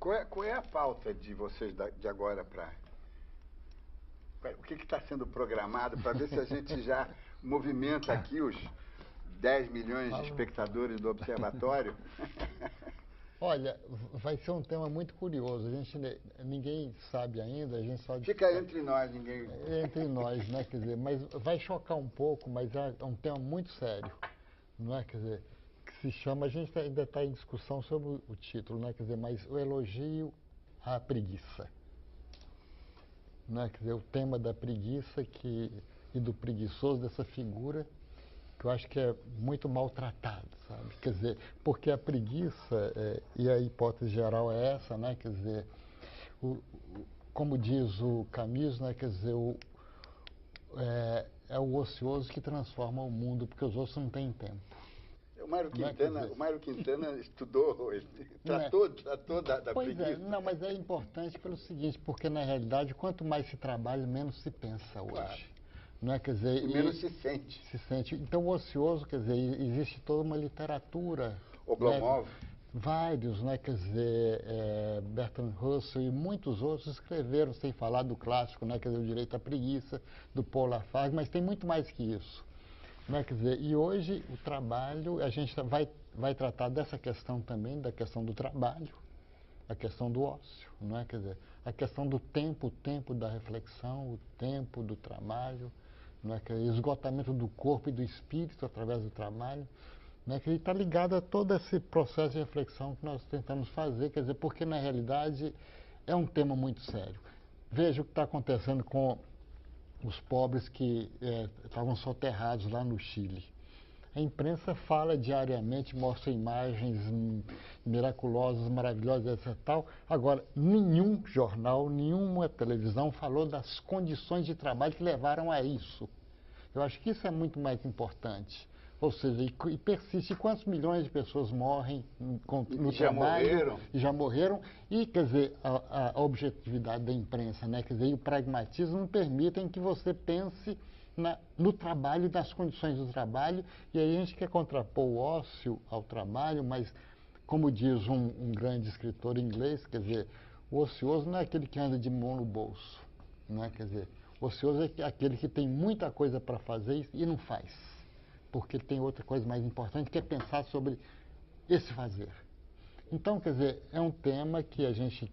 Qual é a pauta de vocês de agora para... O que está sendo programado para ver se a gente já movimenta aqui os 10 milhões de espectadores do Observatório? Olha, vai ser um tema muito curioso. Ninguém sabe ainda, a gente só... Fica entre nós, ninguém... Entre nós, né? Quer dizer, mas vai chocar um pouco, mas é um tema muito sério, não é? Quer dizer, que se chama... A gente ainda está em discussão sobre o título, né? Quer dizer, mas o elogio à preguiça. Né? Quer dizer, o tema da preguiça e do preguiçoso, dessa figura, que eu acho que é muito maltratado, sabe? Quer dizer, porque a preguiça, e a hipótese geral é essa, né? Quer dizer, como diz o Camus, né? Quer dizer, é o ocioso que transforma o mundo, porque os outros não têm tempo. O Mário Quintana estudou, tratou da pois preguiça. Não, mas é importante pelo seguinte, porque na realidade, quanto mais se trabalha, menos se pensa hoje. Claro. Não é? Quer dizer, e menos se sente. Se sente. Então, o ocioso, quer dizer, existe toda uma literatura. Oblomov. Né? Vários, né? Quer dizer, Bertrand Russell e muitos outros escreveram, sem falar do clássico, né? Quer dizer, o Direito à Preguiça, do Paul Lafargue, mas tem muito mais que isso. Né? Quer dizer, e hoje o trabalho, a gente vai tratar dessa questão também, da questão do trabalho, a questão do ócio, não é? Quer dizer, a questão do tempo, o tempo da reflexão, o tempo do trabalho, não é? Quer dizer, esgotamento do corpo e do espírito através do trabalho, não é? Que ele está ligado a todo esse processo de reflexão que nós tentamos fazer, quer dizer, porque na realidade é um tema muito sério. Veja o que está acontecendo com os pobres que estavam soterrados lá no Chile. A imprensa fala diariamente, mostra imagens miraculosas, maravilhosas, etc. Tal. Agora, nenhum jornal, nenhuma televisão falou das condições de trabalho que levaram a isso. Eu acho que isso é muito mais importante. Ou seja, e persiste. Quantos milhões de pessoas morrem no trabalho? E já morreram. E, quer dizer, a objetividade da imprensa, né? Quer dizer, e o pragmatismo não permitem que você pense no trabalho, nas condições do trabalho. E aí a gente quer contrapor o ócio ao trabalho, mas, como diz um grande escritor inglês, quer dizer, o ocioso não é aquele que anda de mão no bolso, não é? Quer dizer, o ocioso é aquele que tem muita coisa para fazer e não faz, porque tem outra coisa mais importante, que é pensar sobre esse fazer. Então, quer dizer, é um tema que a gente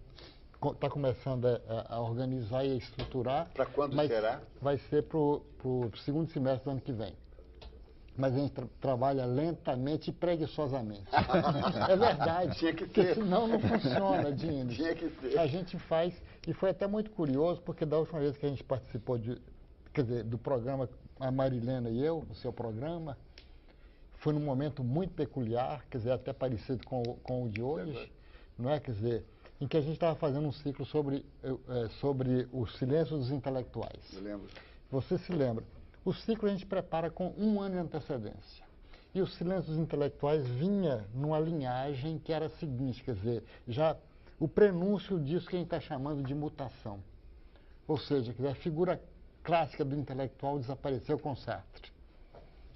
está começando a organizar e a estruturar. Para quando será? Vai ser para o segundo semestre do ano que vem. Mas a gente trabalha lentamente e preguiçosamente. É verdade. Tinha que porque ser. Senão não funciona, Dines. Tinha que ser. A gente faz, e foi até muito curioso, porque da última vez que a gente participou do programa, a Marilena e eu, o seu programa, foi num momento muito peculiar, quer dizer, até parecido com o de hoje, não é? Quer dizer, em que a gente estava fazendo um ciclo sobre o silêncio dos intelectuais. Eu lembro. Você se lembra? O ciclo a gente prepara com 1 ano de antecedência. E o silêncio dos intelectuais vinha numa linhagem que era a seguinte, quer dizer, já o prenúncio disso que a gente está chamando de mutação. Ou seja, quer dizer, a figura clássica do intelectual desapareceu com Sartre.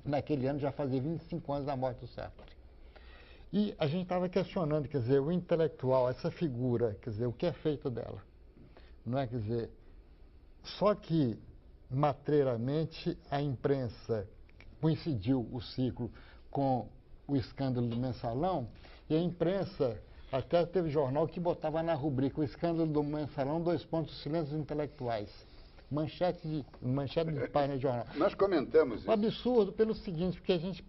Naquele ano já fazia 25 anos da morte do Sartre. E a gente estava questionando, quer dizer, o intelectual, essa figura, quer dizer, o que é feito dela? Não é, quer dizer, só que matreiramente a imprensa coincidiu o ciclo com o escândalo do Mensalão, e a imprensa, até teve jornal que botava na rubrica o escândalo do Mensalão, : silêncios intelectuais. Manchete de página de jornal. Nós comentamos isso. Um absurdo pelo seguinte, porque a gente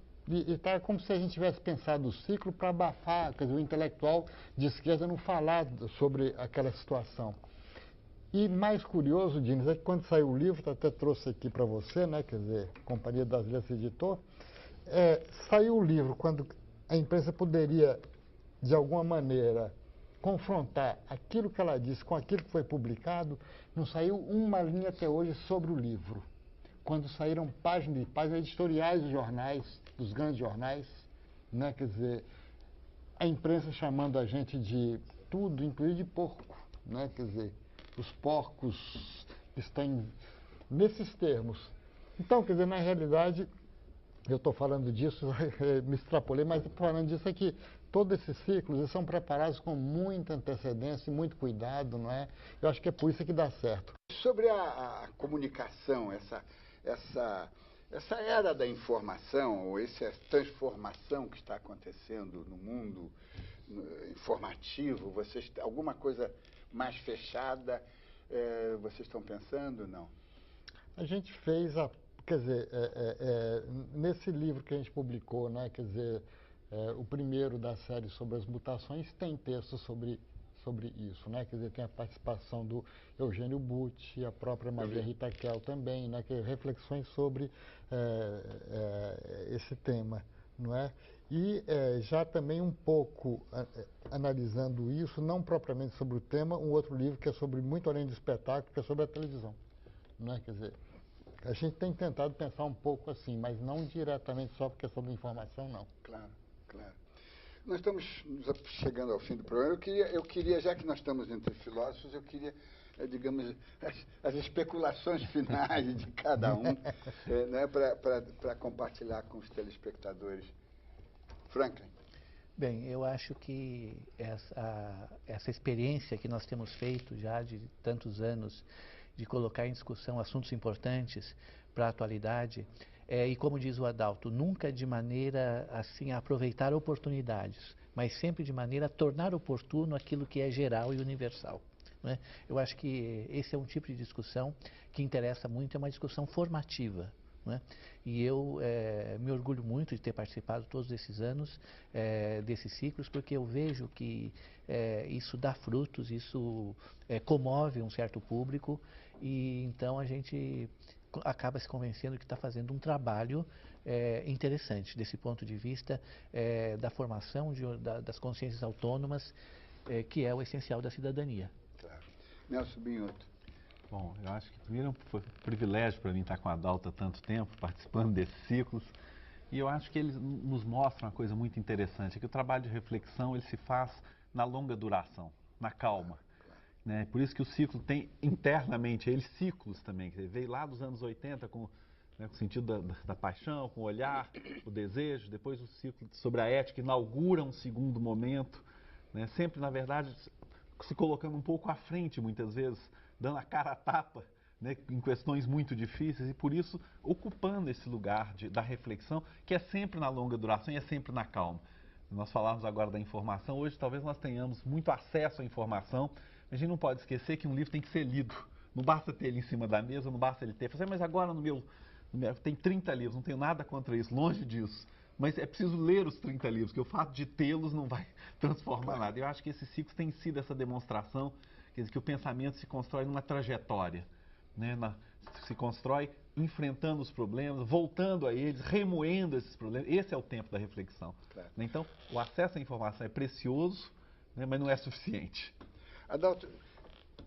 está como se a gente tivesse pensado o ciclo para abafar, quer dizer, o intelectual de esquerda não falar sobre aquela situação. E mais curioso, Dines, é que quando saiu o livro, até trouxe aqui para você, né, quer dizer, Companhia das Letras Editor, saiu o livro quando a imprensa poderia, de alguma maneira, confrontar aquilo que ela disse com aquilo que foi publicado, não saiu uma linha até hoje sobre o livro. Quando saíram páginas e páginas editoriais dos jornais, dos grandes jornais, né, quer dizer, a imprensa chamando a gente de tudo, inclusive de porco, né, quer dizer, os porcos estão nesses termos. Então, quer dizer, na realidade, eu estou falando disso, me extrapolei, mas estou falando disso aqui. todos esses ciclos eles são preparados com muita antecedência e muito cuidado, não é? Eu acho que é por isso que dá certo. Sobre a comunicação, essa era da informação, ou essa transformação que está acontecendo no mundo informativo, alguma coisa mais fechada, vocês estão pensando, não? A gente fez, quer dizer, nesse livro que a gente publicou, né, quer dizer, o primeiro da série sobre as mutações, tem texto sobre isso, né? Quer dizer, tem a participação do Eugênio Butti, a própria Maria Rita Kell também, né? Que reflexões sobre esse tema, não é? E já também um pouco analisando isso, não propriamente sobre o tema, um outro livro que é sobre muito além do espetáculo, que é sobre a televisão, não é? Quer dizer, a gente tem tentado pensar um pouco assim, mas não diretamente só porque é sobre informação, não. Claro, claro. Nós estamos chegando ao fim do programa. Eu queria, já que nós estamos entre filósofos, eu queria, digamos, as especulações finais de cada um, né, para compartilhar com os telespectadores. Franklin. Bem, eu acho que essa experiência que nós temos feito já de tantos anos de colocar em discussão assuntos importantes para a atualidade, e como diz o Adalto, nunca de maneira assim a aproveitar oportunidades, mas sempre de maneira a tornar oportuno aquilo que é geral e universal. Né? Eu acho que esse é um tipo de discussão que interessa muito, é uma discussão formativa. Né? E eu me orgulho muito de ter participado todos esses anos desses ciclos, porque eu vejo que isso dá frutos, isso comove um certo público, e então a gente acaba se convencendo que está fazendo um trabalho interessante desse ponto de vista da formação das consciências autônomas, que é o essencial da cidadania. Claro. Nelson Binhoto. Bom, eu acho que primeiro foi um privilégio para mim estar com a Adalto há tanto tempo, participando desses ciclos, e eu acho que eles nos mostram uma coisa muito interessante, é que o trabalho de reflexão ele se faz na longa duração, na calma. Né? Por isso que o ciclo tem internamente eles ciclos também, que veio lá dos anos 80 com o sentido da paixão, com o olhar, o desejo, depois o ciclo sobre a ética inaugura um segundo momento, né? Sempre, na verdade, se colocando um pouco à frente, muitas vezes, dando a cara a tapa, né, em questões muito difíceis, e por isso ocupando esse lugar da reflexão, que é sempre na longa duração e é sempre na calma. Nós falávamos agora da informação, hoje talvez nós tenhamos muito acesso à informação, mas a gente não pode esquecer que um livro tem que ser lido. Não basta ter ele em cima da mesa, não basta ele ter. Mas agora tem 30 livros, não tenho nada contra isso, longe disso. Mas é preciso ler os 30 livros, que o fato de tê-los não vai transformar nada. Eu acho que esses ciclos têm sido essa demonstração, quer dizer, que o pensamento se constrói numa trajetória, né? Se constrói enfrentando os problemas, voltando a eles, remoendo esses problemas. Esse é o tempo da reflexão. Claro. Então, o acesso à informação é precioso, né, mas não é suficiente. Adalto,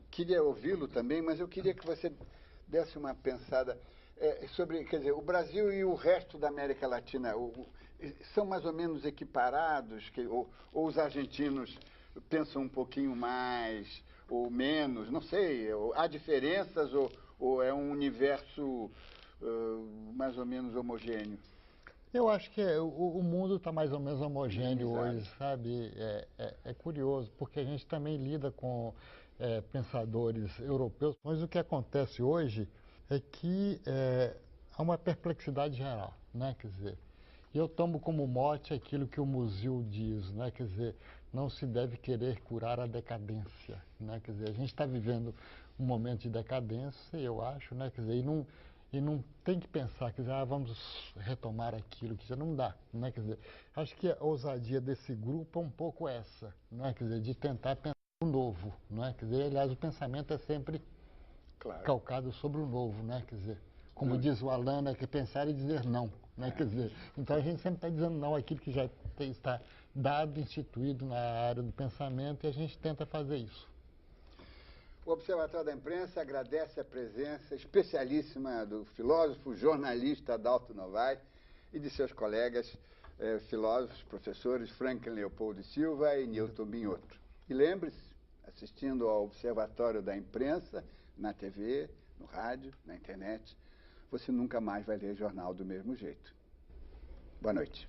queria ouvi-lo também, mas eu queria que você desse uma pensada sobre, quer dizer, o Brasil e o resto da América Latina são mais ou menos equiparados, ou os argentinos pensam um pouquinho mais ou menos, não sei, há diferenças ou é um universo mais ou menos homogêneo? Eu acho que o mundo está mais ou menos homogêneo hoje, sabe? É curioso, porque a gente também lida com pensadores europeus, mas o que acontece hoje é que há uma perplexidade geral, né? Quer dizer, eu tomo como mote aquilo que o Musil diz, né? Quer dizer, não se deve querer curar a decadência, né? Quer dizer, a gente está vivendo um momento de decadência, eu acho, né? Quer dizer, e não tem que pensar, quer dizer, vamos retomar aquilo, que já não dá, né? Quer dizer, acho que a ousadia desse grupo é um pouco essa, né? Quer dizer, de tentar pensar o novo, não é? Quer dizer, aliás, o pensamento é sempre calcado sobre o novo, né? Quer dizer, como diz o Alana, que pensar e dizer não, né? Quer dizer, então a gente sempre está dizendo não àquilo que já está dado, instituído na área do pensamento, e a gente tenta fazer isso. O Observatório da Imprensa agradece a presença especialíssima do filósofo, jornalista Adalto Novaes e de seus colegas filósofos, professores Franklin Leopoldo Silva e Newton Binhoto. E lembre-se, assistindo ao Observatório da Imprensa, na TV, no rádio, na internet, você nunca mais vai ler jornal do mesmo jeito. Boa noite.